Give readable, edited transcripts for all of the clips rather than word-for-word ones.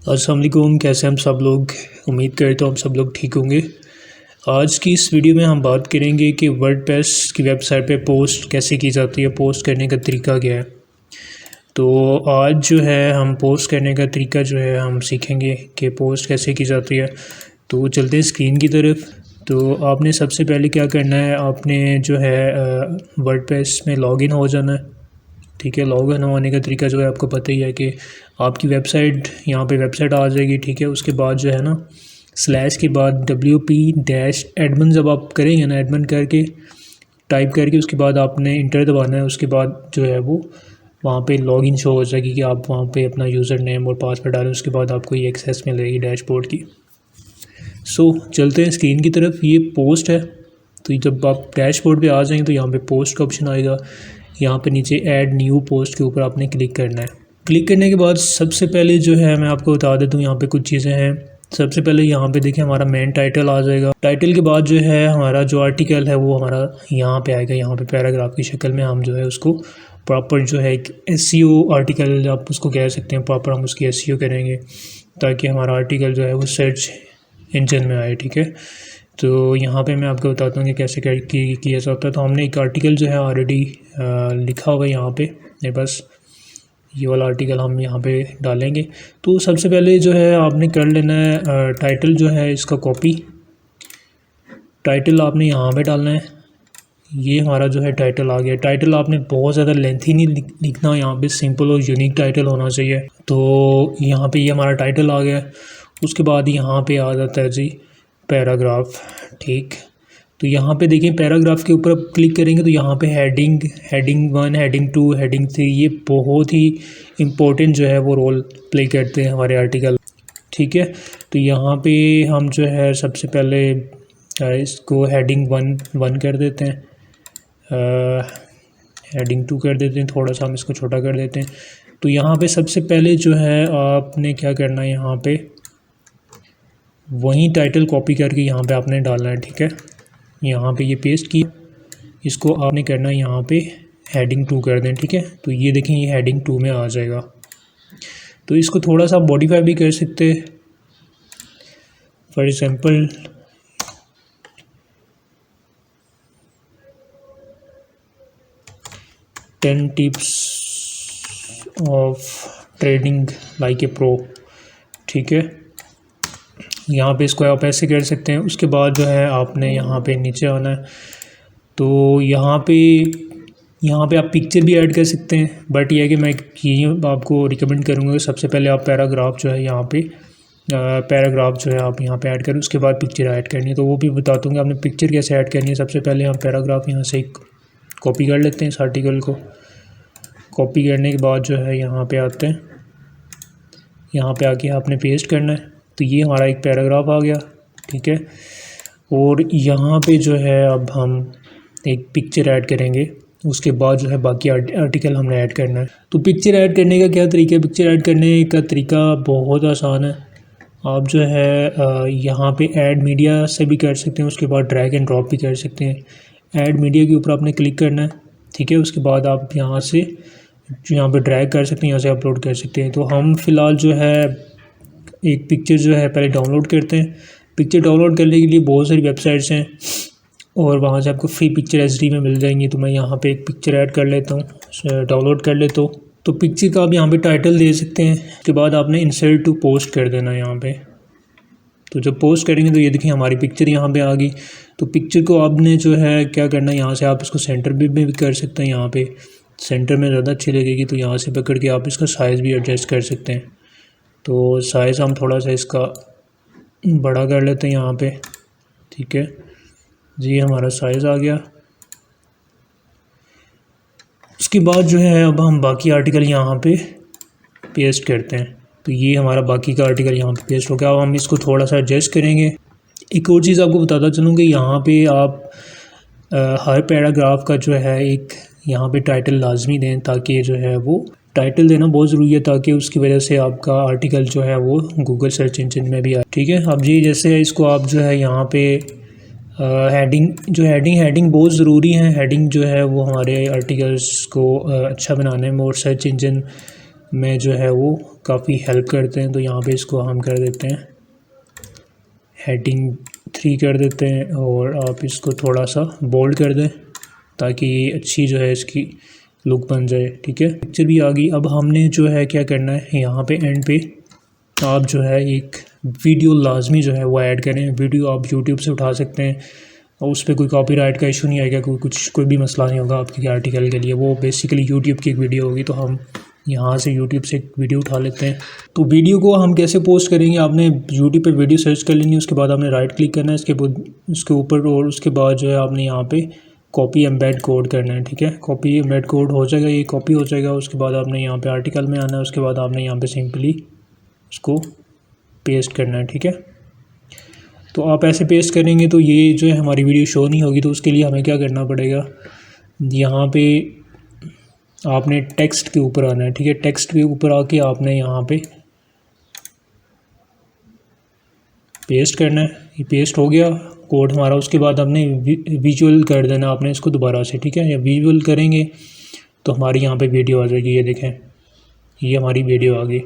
अस्सलाम वालेकुम, कैसे हम सब लोग। उम्मीद करता हूँ हम सब लोग ठीक होंगे। आज की इस वीडियो में हम बात करेंगे कि वर्डप्रेस की वेबसाइट पे पोस्ट कैसे की जाती है, पोस्ट करने का तरीका क्या है। तो आज जो है हम पोस्ट करने का तरीका जो है हम सीखेंगे कि पोस्ट कैसे की जाती है। तो चलते हैं स्क्रीन की तरफ। तो आपने सबसे पहले क्या करना है, आपने जो है वर्डप्रेस में लॉगिन हो जाना है। ठीक है, लॉगिन होने का तरीका जो है आपको पता ही है कि आपकी वेबसाइट यहाँ पे वेबसाइट आ जाएगी। ठीक है, उसके बाद जो है ना स्लैश के बाद WP-admin जब आप करेंगे ना, एडमिन करके टाइप करके उसके बाद आपने इंटर दबाना है। उसके बाद जो है वो वहाँ पे लॉगिन शो हो जाएगी कि आप वहाँ पे अपना यूज़र नेम और पासवर्ड डालें। उसके बाद आपको ये एक्सेस मिलेगी डैशबोर्ड की। चलते हैं स्क्रीन की तरफ। ये पोस्ट है, तो जब आप डैशबोर्ड पे आ जाएंगे तो यहाँ पे पोस्ट का ऑप्शन आएगा। यहाँ पे नीचे ऐड न्यू पोस्ट के ऊपर आपने क्लिक करना है। क्लिक करने के बाद सबसे पहले जो है मैं आपको बता देता हूँ यहाँ पे कुछ चीज़ें हैं। सबसे पहले यहाँ पे देखिए हमारा मेन टाइटल आ जाएगा। टाइटल के बाद जो है हमारा जो आर्टिकल है वो हमारा यहाँ पे आएगा। यहाँ पे पैराग्राफ की शक्ल में हम जो है उसको प्रॉपर जो है एक SEO आर्टिकल आप उसको कह सकते हैं, प्रॉपर हम उसकी SEO करेंगे ताकि हमारा आर्टिकल जो है वो सर्च इंजन में आए। ठीक है, तो यहाँ पे मैं आपको बताता हूँ कि कैसे किया जाता है। तो हमने एक आर्टिकल जो है ऑलरेडी लिखा हुआ है यहाँ पे मेरे पास। ये वाला आर्टिकल हम यहाँ पे डालेंगे। तो सबसे पहले जो है आपने कर लेना है टाइटल जो है इसका कॉपी। टाइटल आपने यहाँ पे डालना है। ये हमारा जो है टाइटल आ गया। टाइटल आपने बहुत ज़्यादा लेंथी नहीं लिखना, यहाँ पे सिंपल और यूनिक टाइटल होना चाहिए। तो यहाँ पे ये हमारा टाइटल आ गया। उसके बाद यहाँ पे आ जाता है जी पैराग्राफ। ठीक, तो यहाँ पे देखिए पैराग्राफ के ऊपर क्लिक करेंगे तो यहाँ पे हेडिंग 1, हेडिंग 2, हेडिंग 3 ये बहुत ही इम्पोर्टेंट जो है वो रोल प्ले करते हैं हमारे आर्टिकल। ठीक है, तो यहाँ पे हम जो है सबसे पहले इसको हेडिंग 1 कर देते हैं, हेडिंग 2 कर देते हैं, थोड़ा सा हम इसको छोटा कर देते हैं। तो यहाँ पे सबसे पहले जो है आपने क्या करना है, यहाँ पे वही टाइटल कॉपी करके यहाँ पे आपने डालना है। ठीक है, यहाँ पे ये पेस्ट किया, इसको आपने करना है यहाँ पे हेडिंग 2 कर दें। ठीक है, तो ये देखें ये हेडिंग 2 में आ जाएगा। तो इसको थोड़ा सा मॉडिफाई भी कर सकते हैं। For example ten tips of trading like a pro. ठीक है, यहाँ पे इसको आप ऐसे कर सकते हैं। उसके बाद जो है आपने यहाँ पे नीचे आना है। तो यहाँ पे आप पिक्चर भी ऐड कर सकते हैं, बट ये है कि मैं यही आपको रिकमेंड करूँगा कि सबसे पहले आप पैराग्राफ जो है यहाँ पे पैराग्राफ जो है आप यहाँ पे ऐड करें, उसके बाद पिक्चर ऐड करनी है। तो वो भी बता दूँगा आपने पिक्चर कैसे ऐड करनी है। सबसे पहले हम पैराग्राफ यहाँ से कॉपी कर लेते हैं इस आर्टिकल को। कॉपी करने के बाद जो है यहाँ पे आते हैं, यहाँ पे आके आपने पेस्ट करना है। तो ये हमारा एक पैराग्राफ आ गया। ठीक है, और यहाँ पे जो है अब हम एक पिक्चर ऐड करेंगे। उसके बाद जो है बाकी आर्टिकल हमने ऐड करना है। तो पिक्चर ऐड करने का क्या तरीका है? पिक्चर ऐड करने का तरीका बहुत आसान है। आप जो है यहाँ पे ऐड मीडिया से भी कर सकते हैं, उसके बाद ड्रैग एंड ड्रॉप भी कर सकते हैं। ऐड मीडिया के ऊपर आपने क्लिक करना है। ठीक है, उसके बाद आप यहाँ से यहाँ पे ड्रैग कर सकते हैं, यहाँ से अपलोड कर सकते हैं। तो हम फ़िलहाल जो है एक पिक्चर जो है पहले डाउनलोड करते हैं। पिक्चर डाउनलोड करने के लिए बहुत सारी वेबसाइट्स हैं और वहाँ से आपको फ्री पिक्चर HD में मिल जाएंगी। तो मैं यहाँ पे एक पिक्चर ऐड कर लेता हूँ, डाउनलोड कर लेता हूँ। तो पिक्चर का आप यहाँ पे टाइटल दे सकते हैं। उसके बाद आपने इंसर्ट टू पोस्ट कर देना यहाँ पे। तो जब पोस्ट करेंगे तो ये देखिए हमारी पिक्चर यहाँ पे आ गई। तो पिक्चर को आपने जो है क्या करना है, यहाँ से आप इसको सेंटर में भी कर सकते हैं। यहाँ पे सेंटर में ज़्यादा अच्छी लगेगी, तो यहाँ से पकड़ के आप इसका साइज़ भी एडजस्ट कर सकते हैं। तो साइज़ हम थोड़ा सा इसका बड़ा कर लेते हैं यहाँ पे। ठीक है जी, हमारा साइज़ आ गया। उसके बाद जो है अब हम बाकी आर्टिकल यहाँ पे पेस्ट करते हैं। तो ये हमारा बाकी का आर्टिकल यहाँ पे पेस्ट हो गया। अब हम इसको थोड़ा सा एडजस्ट करेंगे। एक और चीज़ आपको बताता चलूँ कि यहाँ पे आप हर पैराग्राफ का जो है एक यहाँ पे टाइटल लाजमी दें, ताकि जो है वो टाइटल देना बहुत ज़रूरी है, ताकि उसकी वजह से आपका आर्टिकल जो है वो गूगल सर्च इंजन में भी आए। ठीक है, अब जी जैसे इसको आप जो है यहाँ पे हेडिंग बहुत ज़रूरी है। हेडिंग जो है वो हमारे आर्टिकल्स को अच्छा बनाने में और सर्च इंजन में जो है वो काफ़ी हेल्प करते हैं। तो यहाँ पे इसको हम कर देते हैं हेडिंग 3 कर देते हैं और आप इसको थोड़ा सा बोल्ड कर दें ताकि अच्छी जो है इसकी लुक बन जाए। ठीक है, पिक्चर भी आ गई। अब हमने जो है क्या करना है, यहाँ पे एंड पे आप जो है एक वीडियो लाजमी जो है वो ऐड करें। वीडियो आप यूट्यूब से उठा सकते हैं और उस पर कोई कॉपीराइट का इशू नहीं आएगा, कोई भी मसला नहीं होगा आपके आर्टिकल के लिए। वो बेसिकली यूट्यूब की एक वीडियो होगी, तो हम यहाँ से यूट्यूब से एक वीडियो उठा लेते हैं। तो वीडियो को हम कैसे पोस्ट करेंगे, आपने यूट्यूब पे वीडियो सर्च कर लेनी है, उसके बाद आपने राइट क्लिक करना है उसके ऊपर, और उसके बाद जो है आपने यहाँ पे कॉपी एम्बेड कोड करना है। ठीक है, कॉपी एम्बेड कोड हो जाएगा, ये कॉपी हो जाएगा। उसके बाद आपने यहाँ पे आर्टिकल में आना है, उसके बाद आपने यहाँ पे सिंपली उसको पेस्ट करना है। ठीक है, तो आप ऐसे पेस्ट करेंगे तो ये जो है हमारी वीडियो शो नहीं होगी। तो उसके लिए हमें क्या करना पड़ेगा, यहाँ पे आपने टेक्स्ट के ऊपर आना है। ठीक है, टेक्स्ट के ऊपर आके आपने यहाँ पे पेस्ट करना है। ये पेस्ट हो गया कोड हमारा। उसके बाद आपने विजुअल कर देना आपने इसको दोबारा से। ठीक है, या विजुअल करेंगे तो हमारी यहाँ पे वीडियो आ जाएगी। ये देखें, ये हमारी वीडियो आ गई।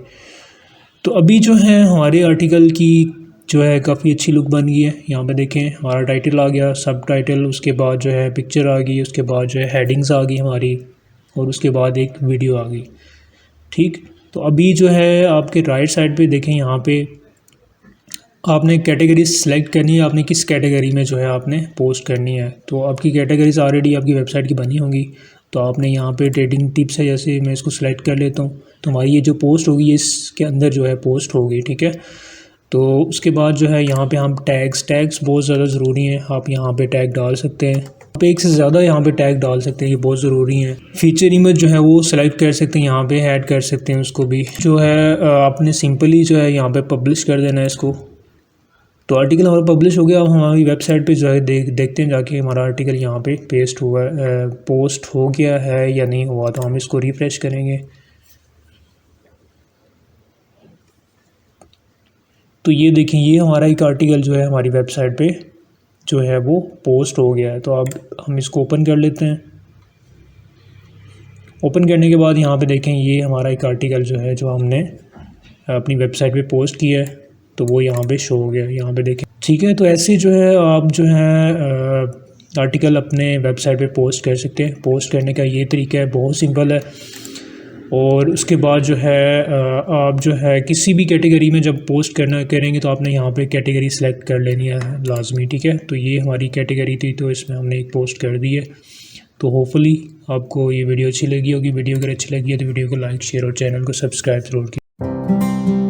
तो अभी जो है हमारे आर्टिकल की जो है काफ़ी अच्छी लुक बन गई है। यहाँ पे देखें हमारा टाइटल आ गया, सब टाइटल, उसके बाद जो है पिक्चर आ गई, उसके बाद जो है हेडिंग्स आ गई हमारी, और उसके बाद एक वीडियो आ गई। ठीक, तो अभी जो है आपके राइट साइड पे देखें, यहाँ पे आपने कैटेगरी सेलेक्ट करनी है, आपने किस कैटेगरी में जो है आपने पोस्ट करनी है। तो आपकी कैटेगरीज ऑलरेडी आपकी वेबसाइट की बनी होंगी। तो आपने यहाँ पे ट्रेडिंग टिप्स है, जैसे मैं इसको सेलेक्ट कर लेता हूँ, तो हमारी ये जो पोस्ट होगी ये इसके अंदर जो है पोस्ट होगी। ठीक है, तो उसके बाद जो है यहाँ पे हम टैग्स बहुत ज़्यादा ज़रूरी हैं। आप यहाँ पे टैग डाल सकते हैं, आप एक से ज़्यादा यहाँ पे टैग डाल सकते हैं, ये बहुत ज़रूरी है। फीचर इमेज जो है वो सेलेक्ट कर सकते हैं, यहाँ पे ऐड कर सकते हैं उसको भी। जो है आपने सिंपली जो है यहाँ पे पब्लिश कर देना है इसको। तो आर्टिकल हमारा पब्लिश हो गया। अब हमारी वेबसाइट पे जो है देखते हैं जाके हमारा आर्टिकल यहाँ पे पोस्ट हो गया है या नहीं हुआ। तो हम इसको रिफ्रेश करेंगे तो ये देखें, ये हमारा एक आर्टिकल जो है हमारी वेबसाइट पे जो है वो पोस्ट हो गया है। तो अब हम इसको ओपन कर लेते हैं। ओपन करने के बाद यहाँ पे देखें, ये हमारा एक आर्टिकल जो है जो हमने अपनी वेबसाइट पे पोस्ट किया है, तो वो यहाँ पे शो हो गया, यहाँ पे देखें। ठीक है, तो ऐसे जो है आप जो है आर्टिकल अपने वेबसाइट पे पोस्ट कर सकते हैं। पोस्ट करने का ये तरीका है, बहुत सिंपल है। और उसके बाद जो है आप जो है किसी भी कैटेगरी में जब पोस्ट करेंगे तो आपने यहाँ पे कैटेगरी सेलेक्ट कर लेनी है लाजमी। ठीक है, तो ये हमारी कैटेगरी थी, तो इसमें हमने एक पोस्ट कर दी है। तो होपफुली आपको ये वीडियो अच्छी लगी होगी। वीडियो अगर अच्छी लगी है तो वीडियो को लाइक, शेयर और चैनल को सब्सक्राइब ज़रूर कीजिए।